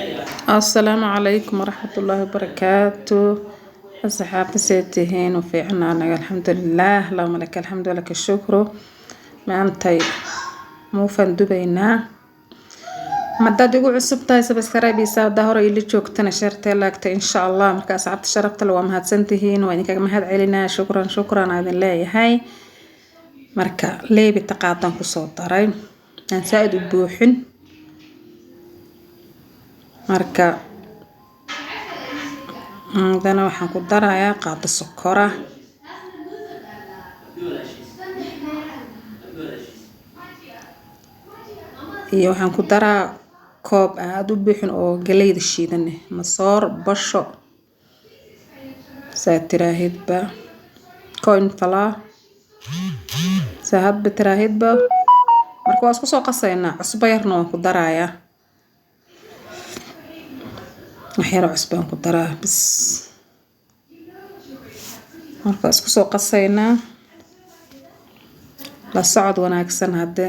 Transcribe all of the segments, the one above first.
السلام عليكم ورحمة الله وبركاته. أصحاب سيتهين وفي عنا الحمد لله، اللهم لك الحمد ولك الشكر. ما أنتي مو فندبينا مدد يقول عصبتاي سبسكرايب يساعد ظهر اللي جوكتنا شرت لك إن شاء الله. مركز عبد شرفت لو ما هتسنتهين وإنك ما هاد علينا شكرا شكرا هذا الله هاي مركا ليه بتقاطن كصوت ترى نساعد بوحن marka hadana waxaan ku darayaa qaado sokor ah iyo waxaan ku daraa koob aad u buuxin oo galeyda shiidan masoor basho saatiraahidba coin flour saahad bitiraahidba marka waa isku soo qasaynaa cusbo yarna waan ku darayaa waxyar cusbo aan ku daraa bis marka isku soo qasaynaa la socod wanaagsan hadde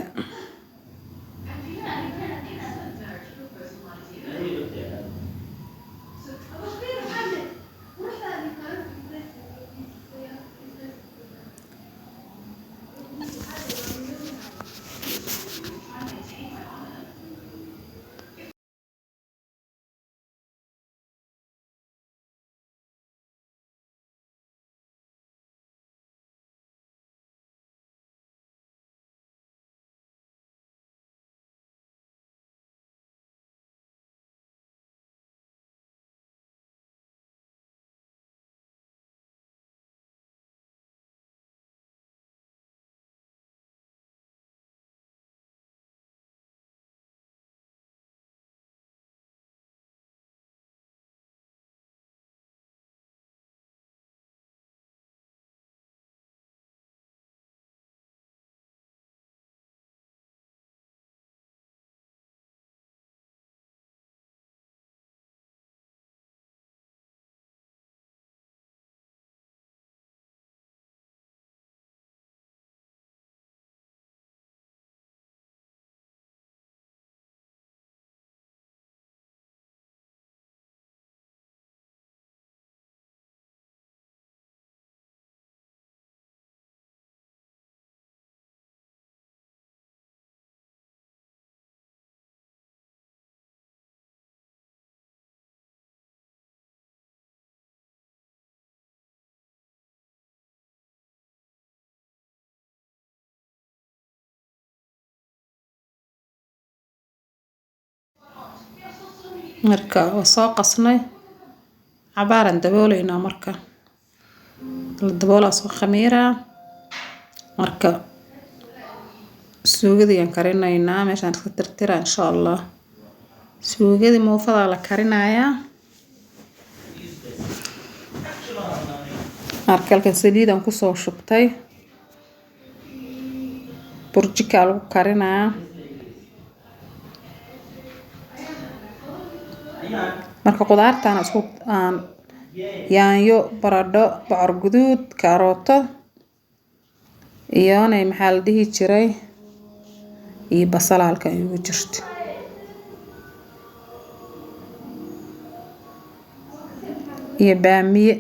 marka soo qasnay cabaaran dabooleyna marka la daboola soo khamiira marka suugadii aan karinaynaa meeshaan iska tirtira insha Allah suugadii muufada la karinayaa marka saliidan ku soo shubtay burjika lagu karinayaa marka qudaartan isku aan yaanyo baradho bocor guduud karooto iyo maxaa la dhihi jiray iyo basal halkan ugu jirto iyo baamiye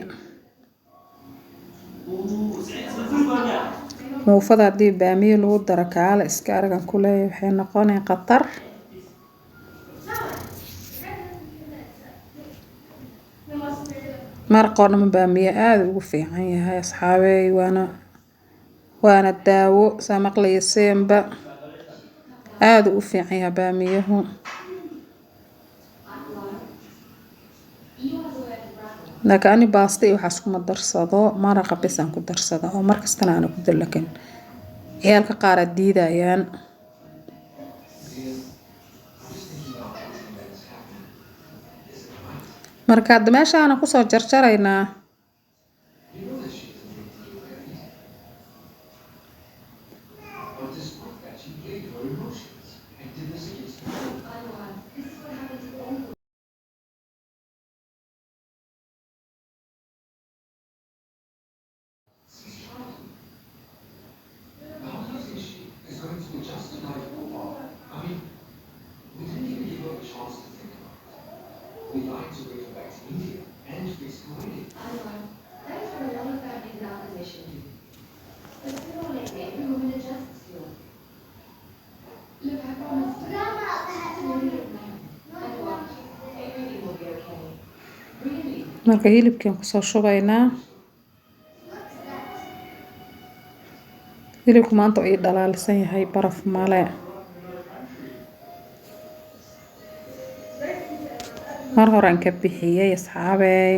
muufada hadii baamiye lagu daro kaale iska aragan ku leeyahay waxay noqonay qatar marqoona baamiye aad ugu fiican yahay asxaabey waana daawo samaqlayseemba aad u fiican yahay baamiyahu laakiin ani baasta iyo waxaas kuma darsado maraqa bes aan ku darsado oo markastana aan ku dalakan ciyaalka qaar diidayaan marka meeshaan ku soo jarjaraynaa marka hilibkan kusoo shubaynaa. hilibku maanta uu dhalaalsan yahay, baraf male. mar horaan ka bixiyay asxaabey.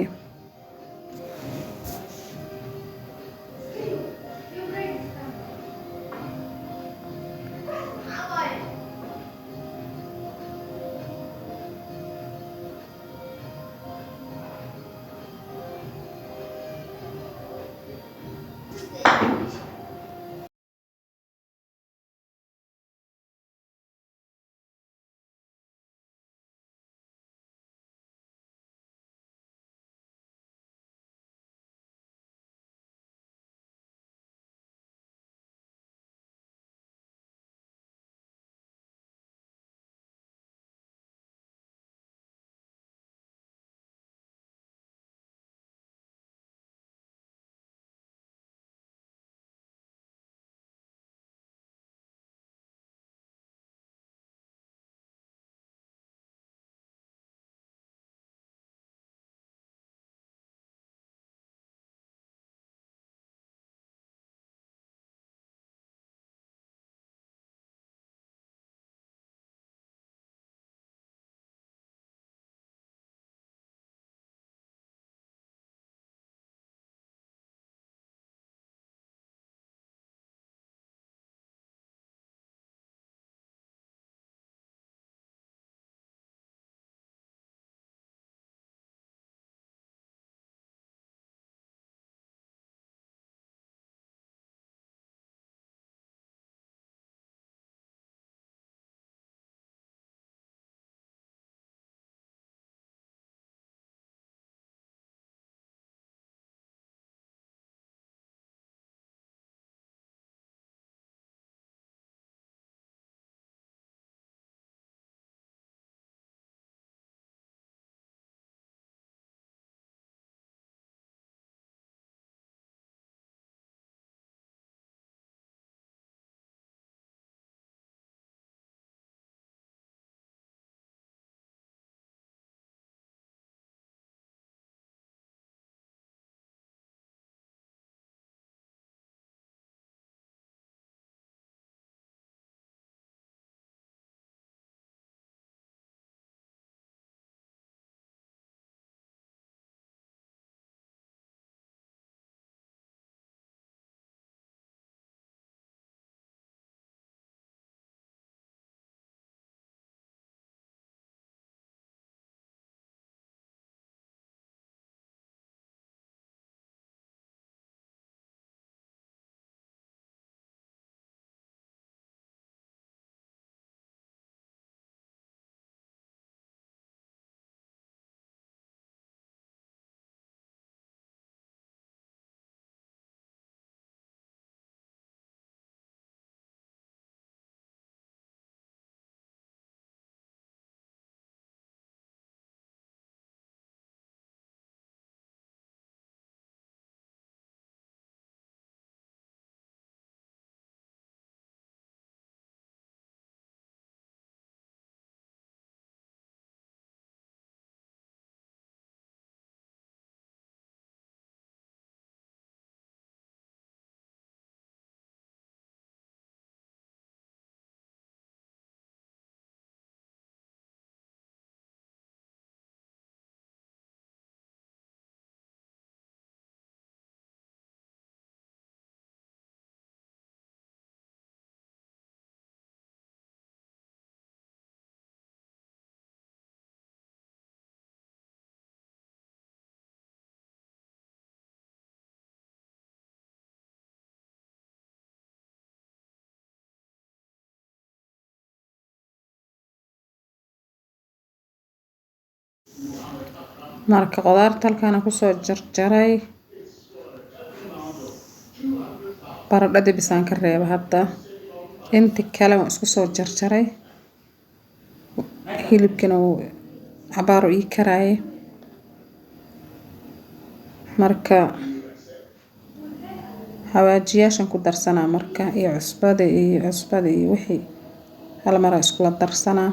marka qudaarta halkaan kusoo jarjaray. baradhada bisaan ka reeba hadda. inta kale waan isku soo jarjaray. hilibkana cabaar ii karaaye marka xawaajiyaashan ku darsanaa marka iyo cusbada iyo wixii hal mar iskula darsanaa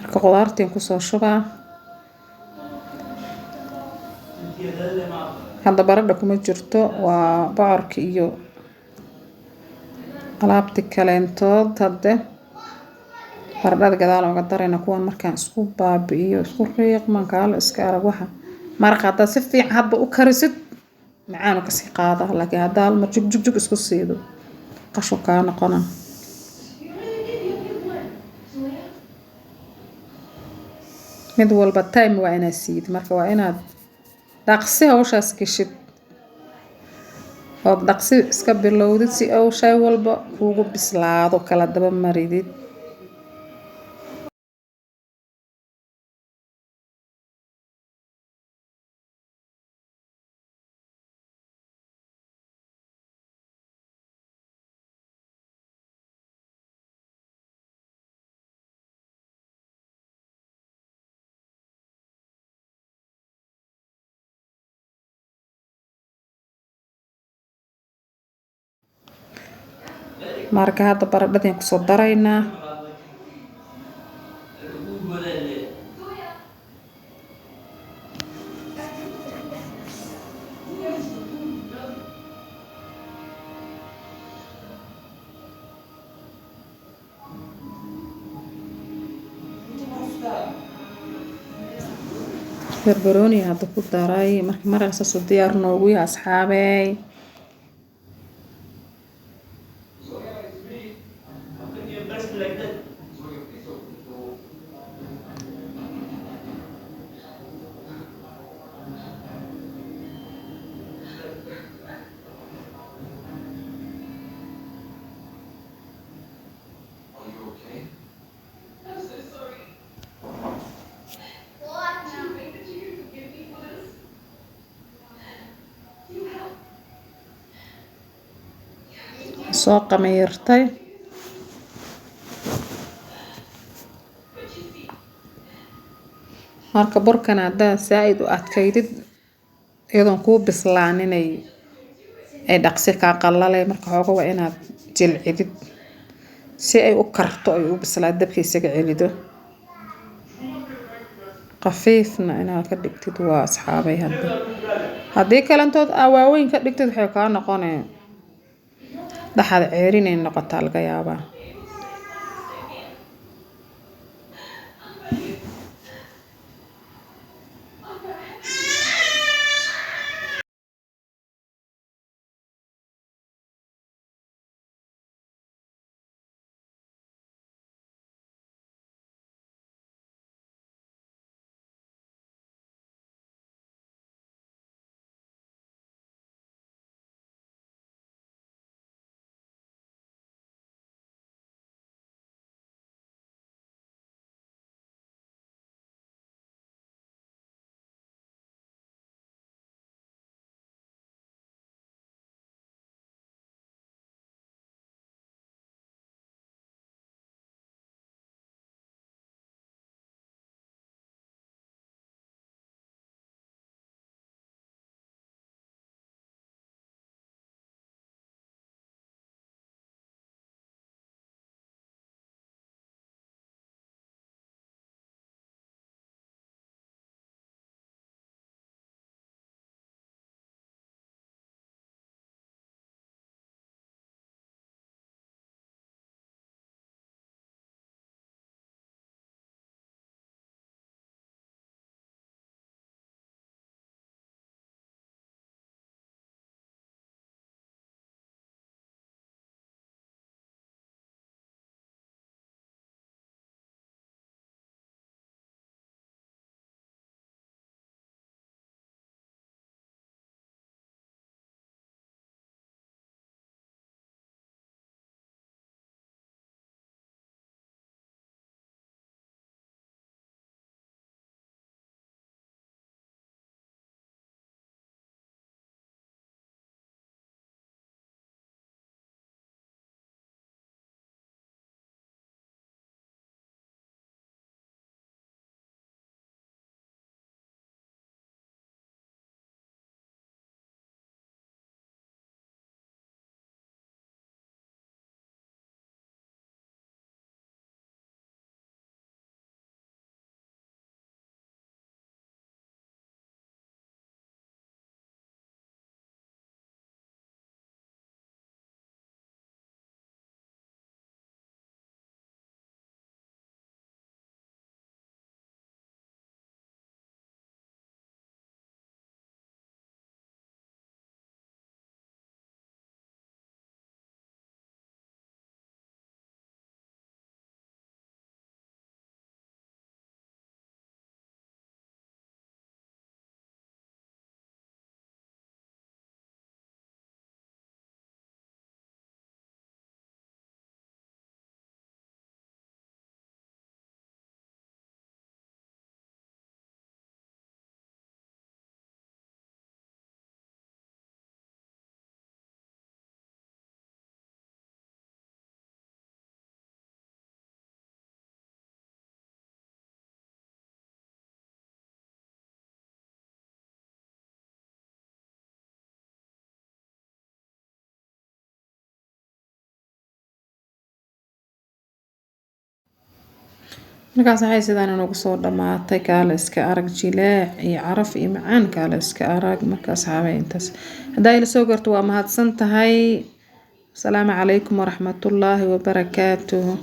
marka qudaartiin kusoo shubaa hadda baradha kuma jirto waa bocorka iyo alaabti kaleentood hadde baradhada gadaal uga darayna kuwan markaan isku baabi'iyo isku riiqman kaalo iska arag waxa maraq haddaad si fiican hadba u karisid macaanu kasii qaada laakiin haddaa hal mar jugjug isku siido qashu kaa noqona mid walba time waa inaad siid marka waa inaad dhaqsi hawshaas geshid ood dhaqsi iska bilowdid si uu shay walba kuugu bislaado kala daba maridid marka hadda baradhadeen kusoo daraynaa barbarooni hadda ku daray marka maraq saas u diyaar noogu yahay asxaabey soo qamiirtay marka burkan haddaa saaid u adkaydid iyadoon kuu bislaan ay dhaqsi kaa qalalay marka xooga waa inaad jilcidid si ay u karto ay u bislaa dabka isaga celido qafiifna inaad ka dhigtid waa asxaabay hadda haddii kalantood waaweyn ka dhigtid waxay kaa noqonee dhaxad ceerinay noqotaa laga yaabaa markaas waxay sidaan inoogu soo dhamaatay kaala iska arag jileec iyo caraf iyo macaan kaala iska arag markaas xaabay intaas haddaa ila soo garto waa mahadsan tahay. asalaamu calaykum waraxmatullaahi wabarakaatuhu.